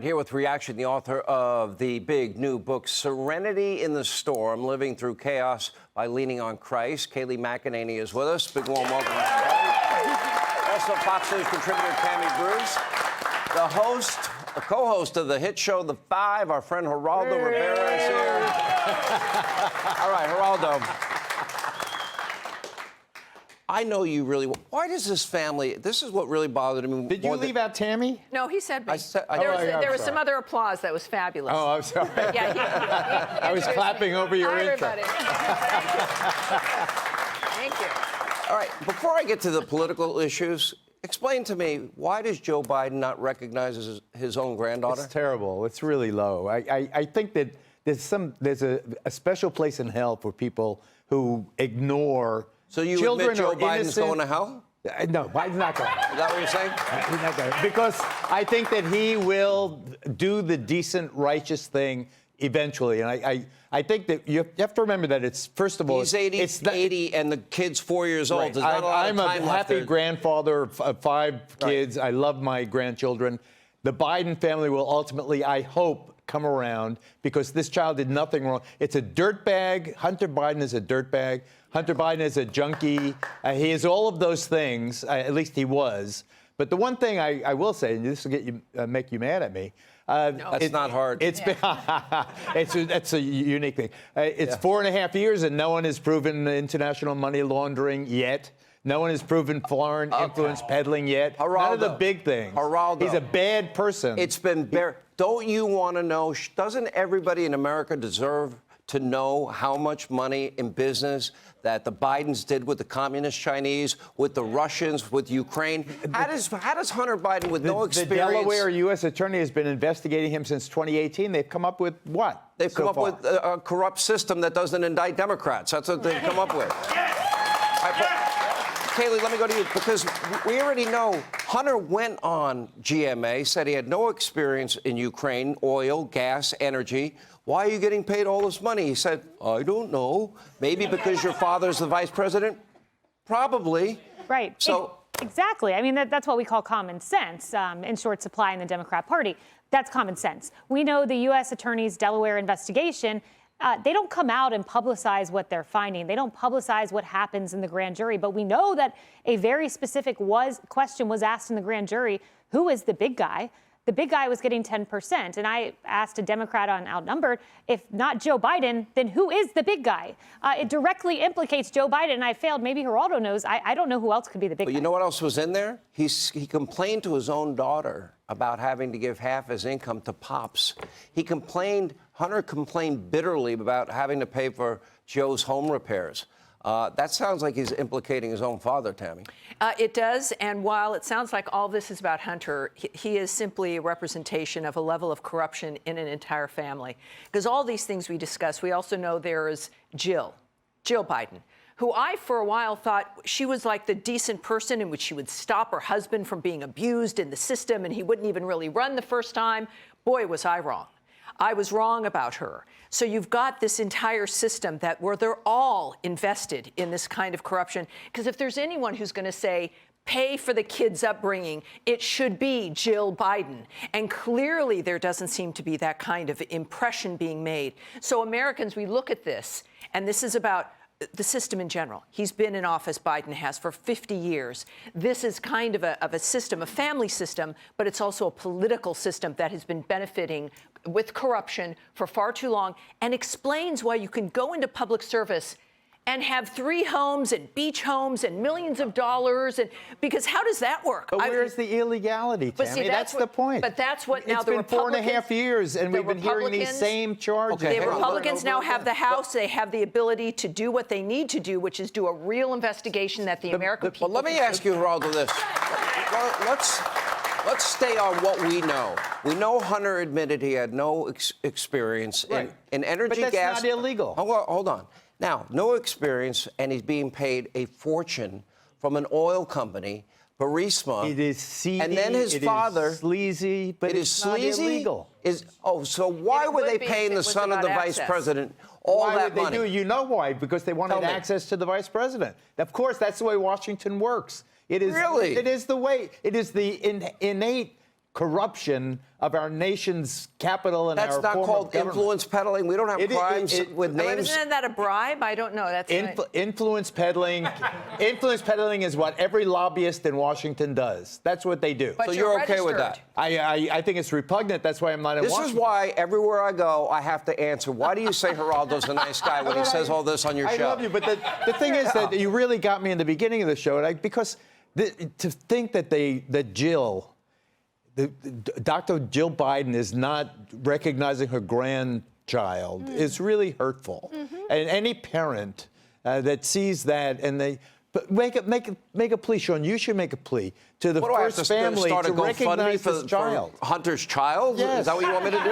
Here with reaction, the author of the big new book, Serenity in the Storm, Living Through Chaos by Leaning on Christ. Kayleigh McEnany is with us. Big warm welcome. Also, Fox News contributor Tammy Bruce. The co-host of the hit show The Five, our friend Geraldo Rivera is here. All right, Geraldo. I know you really well. Why does this family, this is what really bothered me. Did you leave out Tammy? No, he said me. There was some other applause that was fabulous. Oh, I'm sorry. Yeah, I was clapping over your intro. Everybody. Thank you. All right, before I get to the political issues, explain to me, why does Joe Biden not recognize his own granddaughter? It's terrible. It's really low. I think that there's a special place in hell for people who ignore. So you admit Joe Biden's going to hell? No, Biden's not going. Is that what you're saying? He's not going. Because I think that he will do the decent, righteous thing eventually. And I think that you have to remember that it's, first of all, he's 80 and the kid's 4 years old. Right. There's not a lot of time I'm a happy left grandfather of 5 kids. Right. I love my grandchildren. The Biden family will ultimately, I hope, come around because this child did nothing wrong. It's a dirtbag. Hunter Biden is a dirtbag. Hunter Biden is a junkie. He is all of those things. At least he was. But the one thing I will say, and this will get you, make you mad at me. No. That's not hard. It's that's a unique thing. It's 4.5 years, and no one has proven international money laundering yet. No one has proven foreign influence peddling yet. Geraldo, none of the big things. Geraldo, he's a bad person. It's been don't you want to know? Doesn't everybody in America deserve to know how much money in business that the Bidens did with the communist Chinese, with the Russians, with Ukraine? How does Hunter Biden, with no experience... The Delaware U.S. attorney has been investigating him since 2018. They've come up with what? They've come up with a corrupt system that doesn't indict Democrats. That's what they've come up with. Kayleigh, let me go to you, because we already know Hunter went on GMA, said he had no experience in Ukraine, oil, gas, energy. Why are you getting paid all this money? He said, I don't know. Maybe because your father's the vice president? Probably. Right. So exactly. I mean, that's what we call common sense in short supply in the Democrat Party. That's common sense. We know the U.S. Attorney's Delaware investigation. They don't come out and publicize what they're finding. They don't publicize what happens in the grand jury. But we know that a very specific question was asked in the grand jury. Who is the big guy? The big guy was getting 10%. And I asked a Democrat on Outnumbered, if not Joe Biden, then who is the big guy? It directly implicates Joe Biden. And I failed. Maybe Geraldo knows. I don't know who else could be the big guy. But you know what else was in there? He complained to his own daughter about having to give half his income to Pops. Hunter complained bitterly about having to pay for Joe's home repairs. That sounds like he's implicating his own father, Tammy. It does, and while it sounds like all this is about Hunter, he is simply a representation of a level of corruption in an entire family. Because all these things we discuss, we also know there is Jill Biden, who I, for a while, thought she was like the decent person in which she would stop her husband from being abused in the system, and he wouldn't even really run the first time. Boy, was I wrong. I was wrong about her. So you've got this entire system where they're all invested in this kind of corruption. Because if there's anyone who's going to say, pay for the kids' upbringing, it should be Jill Biden. And clearly there doesn't seem to be that kind of impression being made. So Americans, we look at this, and this is about the system in general. He's been in office, Biden has, for 50 years. This is kind of a system, a family system, but it's also a political system that has been benefiting with corruption for far too long, and explains why you can go into public service and have 3 homes and beach homes and millions of dollars, and because how does that work? But where's the illegality, Tammy? See, that's the point. But that's what now the Republicans... It's been 4.5 years, and we've been hearing these same charges. The Republicans now have the House. They have the ability to do what they need to do, which is do a real investigation that the American people... Well, let me ask you, Geraldo, this. Well, let's stay on what we know. We know Hunter admitted he had no experience in energy, but gas... that's not illegal. Hold on. Now, no experience, and he's being paid a fortune from an oil company, Burisma. It is seedy, and then his father... It is sleazy, but it's not illegal. So why were they paying the son of the vice president all that money? Why would they do? You know why? Because they wanted access to the vice president. Of course, that's the way Washington works. It is, really? It is the way. It is the innate corruption of our nation's capital and That's our not form called of government. influence peddling. We don't have crimes with But names. isn't that a bribe? I don't know. That's Influence peddling. Influence peddling is what every lobbyist in Washington does. That's what they do. But So you're okay with that? registered. I think it's repugnant. That's why I'm not in This Washington. is why everywhere I go, I have to answer. Why do you say Geraldo's a nice guy when he says all this on your I show? love you, but the thing is that you really got me in the beginning of the show, because to think that Dr. Jill Biden is not recognizing her grandchild is really hurtful. And any parent that sees that but make a plea, Sean. You should make a plea to the What do I have first to family start a to GoFundMe recognize for this child. Hunter's child? Yes. Is that what you want me to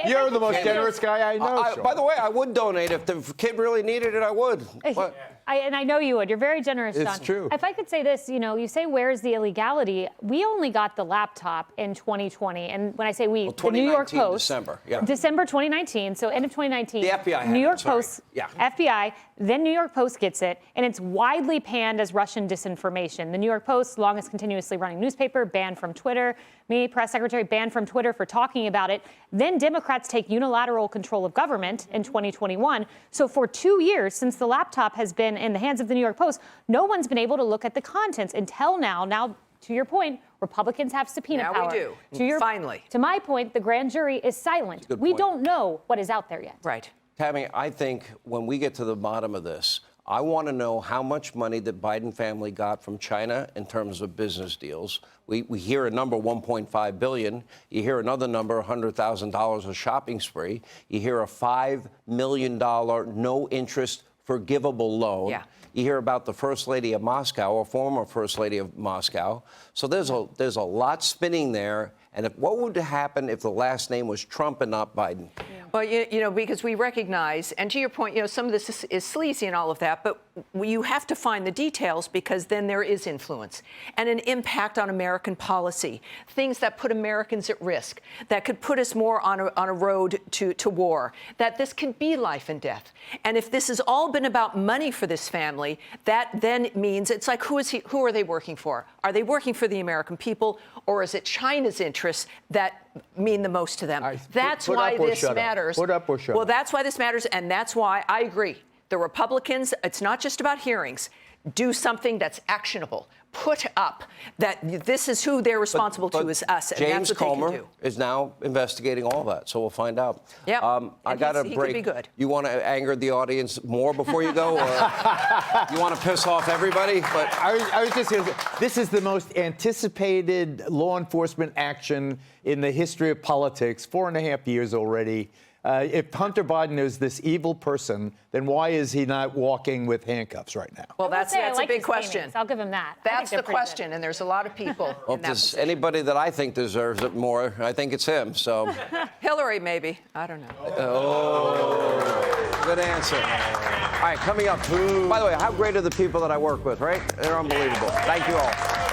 do? You're the most generous guy I know. Sean. By the way, I would donate if the kid really needed it. I would. What? And I know you would. You're very generous, John. It's true. If I could say this, you say, where's the illegality? We only got the laptop in 2020. And when I say we, the New York 2019, Post. December, yeah. December 2019, so end of 2019. The FBI had New it, York sorry. Post, Yeah. FBI, then New York Post gets it, and it's widely panned as Russian disinformation. The New York Post, longest continuously running newspaper, banned from Twitter. Me, press secretary, banned from Twitter for talking about it. Then Democrats take unilateral control of government in 2021. So for 2 years, since the laptop has been in the hands of the New York Post, no one's been able to look at the contents until now. Now, to your point, Republicans have subpoena Now power. we do. Finally. To my point, the grand jury is silent. Good We point. don't know what is out there yet. Right. Tammy, I think when we get to the bottom of this, I want to know how much money the Biden family got from China in terms of business deals. We hear a number, 1.5 billion. You hear another number, $100,000 a shopping spree. You hear a $5 million no interest forgivable loan. Yeah. You hear about the First Lady of Moscow, or former First Lady of Moscow. So there's a lot spinning there. And what would happen if the last name was Trump and not Biden? Well, because we recognize, and to your point, some of this is sleazy and all of that, but you have to find the details, because then there is influence and an impact on American policy, things that put Americans at risk, that could put us more on a road to war, that this can be life and death. And if this has all been about money for this family, that then means it's like, who are they working for? Are they working for the American people, or is it China's interests that mean the most to them? That's why this matters. Put up or shut up. Well, that's why this matters, and that's why I agree. The Republicans, it's not just about hearings. Do something that's actionable. Put up that this is who they're responsible to, is us, and James that's what Comer they can do. is now investigating all that, so we'll find out. Yeah, I got a he break. could be good. You want to anger the audience more before you go, or you want to piss off everybody? But I was just going to say, this is the most anticipated law enforcement action in the history of politics, 4.5 years already. If Hunter Biden is this evil person, then why is he not walking with handcuffs right now? Well, I will that's say I a like big his question. paintings. I'll give him that. I think That's they're the pretty good. question, and there's a lot of people well, in if that there's position. anybody that I think deserves it more, I think it's him. So, Hillary, maybe. I don't know. good answer. All right, coming up. By the way, how great are the people that I work with, right? They're unbelievable. Thank you all.